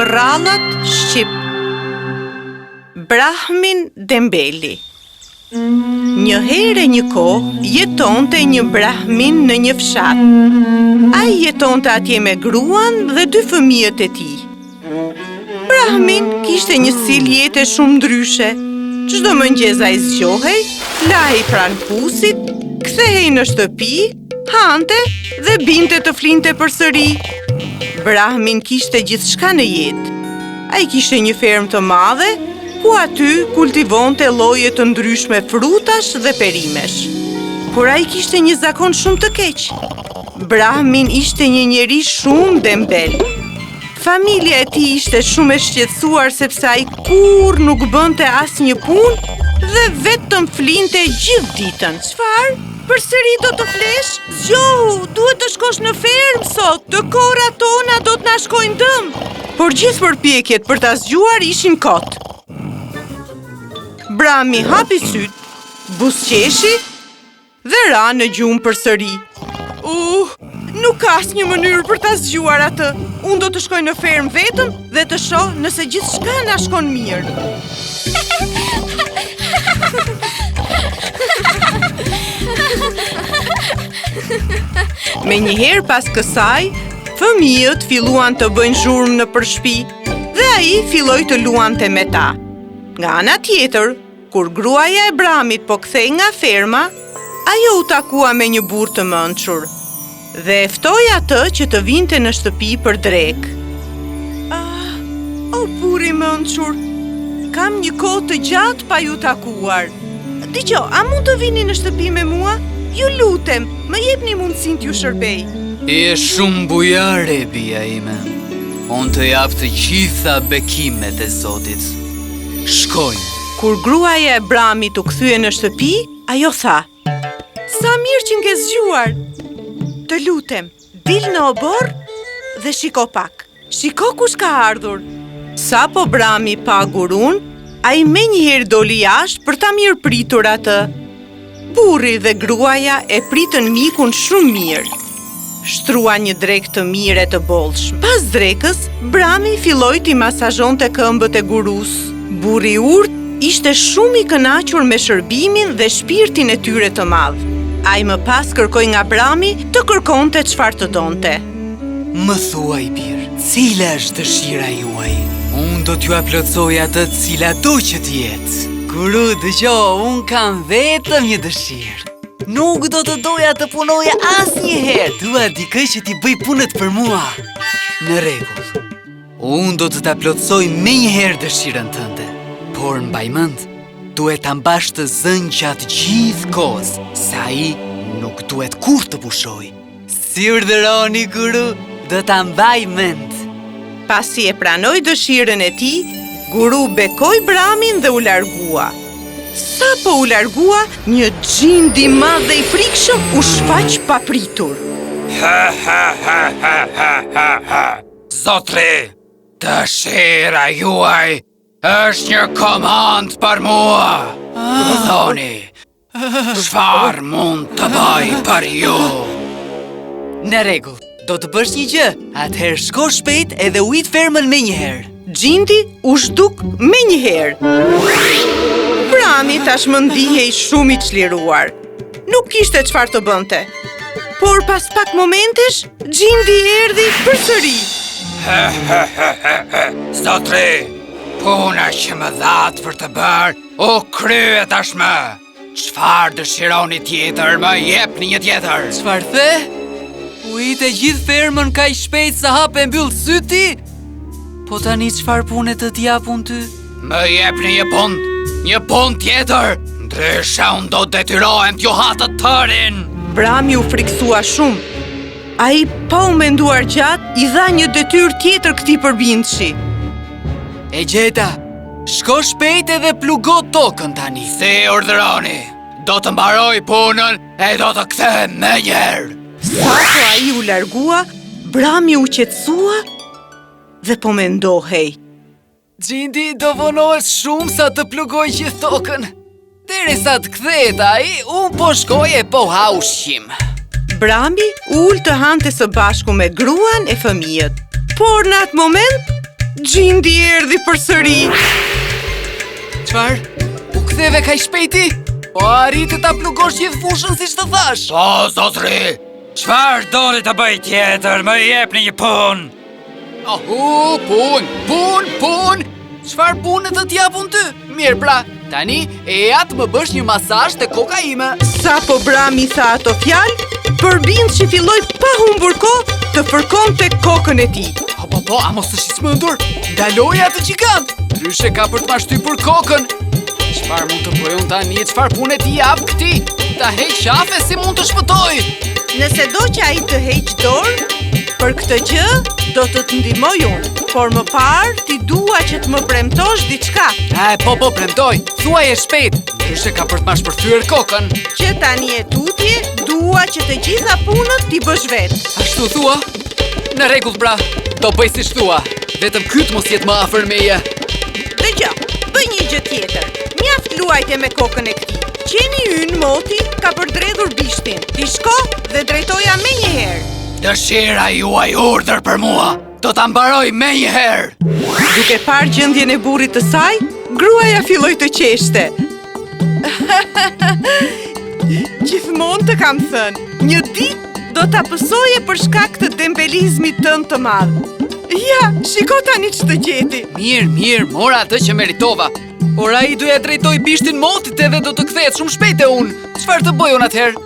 rallat shqip. Brahmin Dembeli. Një herë e një kohë jetonte një brahmin në një fshat. Ai jetonte atje me gruan dhe 2 fëmijët e tij. Brahmin kishte një stil jete shumë ndryshe. Çdo mëngjes ai zgjohej, lahej pranë pusit, kthehej në shtëpi, hante dhe binte të flinte përsëri. Brahmin kishte gjithçka në jetë. Ai kishte një fermë të madhe, ku aty kultivonte lloje të ndryshme frutash dhe perimesh. Por ai kishte një zakon shumë të keq. Brahmin ishte një njeri shumë dembel. Familja e tij ishte shumë e shqetësuar sepse ai kurrë nuk bënte asnjë punë dhe vetëm flinte gjithë ditën. Çfarë? Përsëri do të flesh? Zgjohu, duhet të shkosh në fermë sot, të korrat tona do të na shkojnë dëm. Por gjithë përpjekjet për ta zgjuar ishin kot. Brahmi hapi syt, buzëqeshi dhe ra në gjumë përsëri. Nuk ka asnjë mënyrë për ta zgjuar atë. Unë do të shkoj në fermë vetëm dhe të shoh nëse gjithçka na shkon mirë. Menjëherë pas kësaj, fëmijët filluan të bëjnë zhurmë nëpër shtëpi dhe ai filloi të luante me ta. Nga ana tjetër, kur gruaja e Brahmit po kthej nga ferma, ajo u takua me një burr të mençur dhe e ftoi atë që të vinte në shtëpi për drek. O burri mençur, kam një kohë të gjatë pa ju takuar. Dgjoj, a mund të vini në shtëpi me mua? Ju lutem, më jepni mundësinë t'ju shërbej. Je shumë bujare, bia ime. Unë të jap të gjitha bekimet e Zotit. Shkojmë. Kur gruaja e Brahmit u kthye në shtëpi, ajo tha: "Sa mirë që nge zgjuar. Të lutem, dil në obor dhe shiko pak. Shiko kush ka ardhur." Sa po Brahmi pa gurun, ai menjëherë doli jashtë për ta mirëpritur atë. Burri dhe gruaja e pritën mikun shumë mirë. Shtrua një drek të mirë e të bollshme. Pas drekës, Brahmi filloi t'i masazhonte këmbët e gurus. Burri urt ishte shumë i kënaqur me shërbimin dhe shpirtin e tyre të madh. Ai më pas kërkoi nga Brahmi të kërkonte çfarë të donte. Më thuaj birë, cila është dëshira juaj? Unë do t'ju plotësoj atë cila do që t'jetë. Guru, dëgjoj, unë kam vetëm një dëshirë. Nuk do të doja të punoja asnjëherë. Dua dikë që t'i bëj punët për mua. Në rregull. Unë do të ta plotësoj menjëherë dëshirën tënde. Por mbaj mend, duhet ta mbash të zënë gjatë gjithë kohës, se ai nuk duhet kurrë të pushoj. Si urdhëroni, guru, do ta mbaj mend. Pasi e pranoi dëshirën e tij, guru bekoi Brahmin dhe u largua. Sa po u largua, një xhindi i madh dhe i frikshëm u shfaq papritur. Zotri, dëshira juaj është një komand për mua. Thoni, çfarë mund të bëj për ju? Në rregull, do të bësh një gjë. Atëherë shko shpejt edhe ujit fermën menjëherë. Xhindi u zhduk menjëherë. Brahmi tashmë ndihej shumë i çliruar. Nuk kishte çfarë të bënte. Por pas pak momentesh, xhindi erdhi përsëri. Zotri, puna që më dhatë për të bërë, o krye tashmë. Çfarë dëshironi tjetër, më jepni një tjetër. Çfarë the? Ujit e gjithë fermën kaq shpejt sa hap e mbyll syti? Po tani çfarë pune të t'jap unë ty? Më jepni një punë tjetër, ndryshe unë do detyrohem t'ju ha të tërin. Brahmi u friksua shumë. Ai pa u menduar gjatë, i dha një detyrë tjetër këtij përbindshi. E gjeta, shko shpejt edhe plugo tokën tani. Si urdhëroni, do të mbaroj punën e do të kthehem menjëherë. Sa po ai u largua, Brahmi u qetësua dhe po mendohej. Xhindi do vonohet shumë sa të plugoj gjithë tokën. Derisa të kthehet ai, unë po shkoj e po ha ushqim. Brahmi ul të hante së bashku me gruan e fëmijët. Por në atë moment, Gjindi erdhi përsëri. Çfarë? U ktheve kaq shpejti? Po arriti ta plugosh gjithë fushën siç të thash. O, zotri! Çfarë doli të bëj tjetër? Më jepni një punë! Ahu, pun! Çfarë pune të t'japun ty? Mirë pra, tani e ja të më bësh një masazh te koka ime. Sa po Brami tha ato fjalë, përbind që filloi pa humbur kohë të fërkonte kokën e tij. Po, a mos është i smëndur? Ndaloj atë gjigant! Ndryshe ka për të ma shtypur kokën. Çfarë mund të bëj unë tani? Çfarë pune ti jap këtij? Ta heq qafe si mund të shpëtoj? Nëse do që ai të heq dorë, për këtë gjë do të të ndihmoj unë. Por më parë ti dua që të më premtosh diçka. Po, premtoj. Thuaj e shpejt. Ndryshe ka për të ma shpërthyer kokën. Që tani e tutje, dua që të gjitha punët t'i bësh vetë. Ashtu thua? Në rregull pra. Do bëj siç thua. Vetëm kyt mos jetë më afër meje. Dëgjoj, bëj një gjë tjetër. Mjaft luajtje me kokën e këtij. Qeni ynë moti ka përdredhur bishtin. Ti shko dhe drejtoja menjëherë. Dëshira juaj urdhër për mua! Do ta mbaroj menjëherë! Duke parë gjendjen e burrit të saj, gruaja filloi të qeshte. Gjithmonë të kam thënë, një ditë do ta pësoje për shkak të dembelizmit tënd të madh. Ja, shiko tani ç'të gjeti. Mirë, mora atë që meritova. Por ai do ja drejtoj bishtin motit edhe do të kthehet shumë shpejt e unë. Çfarë të bëj unë atëherë?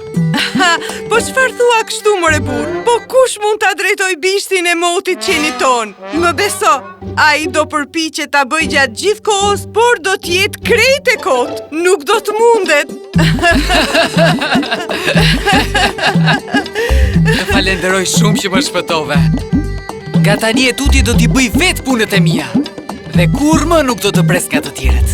Po çfarë thua kështu more burr? Po kush mund ta drejtoj bishtin e motit qenit ton? Më beso, ai do përpiqet ta bëj gjatë gjithë kohës, por do të jetë krejt e kot. Nuk do të mundet. Të falenderoj shumë që më shpëtove. Nga tani e tuti do t'i bëj vetë punët e mia. Dhe kur më nuk do të pres nga të tjerët.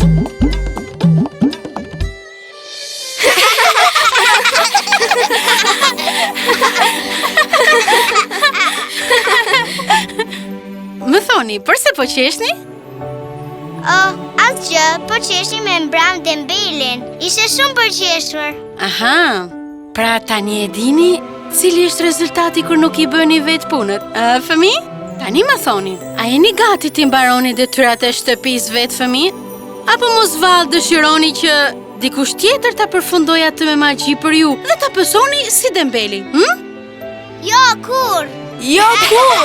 Më thoni, përse po qeshni? Asgjë, po qeshni me Mbram Dembelin. Ishte shumë përqeshur. Aha, pra tani e dini cili është rezultati kur nuk i bëni vetë punët. Fëmi, tani më thoni, a jeni gati ti mbaroni detyrat e shtëpisë vetë fëmi? Apo mos vallë dëshironi që dikush tjetër ta përfundoj atë me magji për ju dhe ta pësoni si Dembeli, Jo, kur? Jo, kur?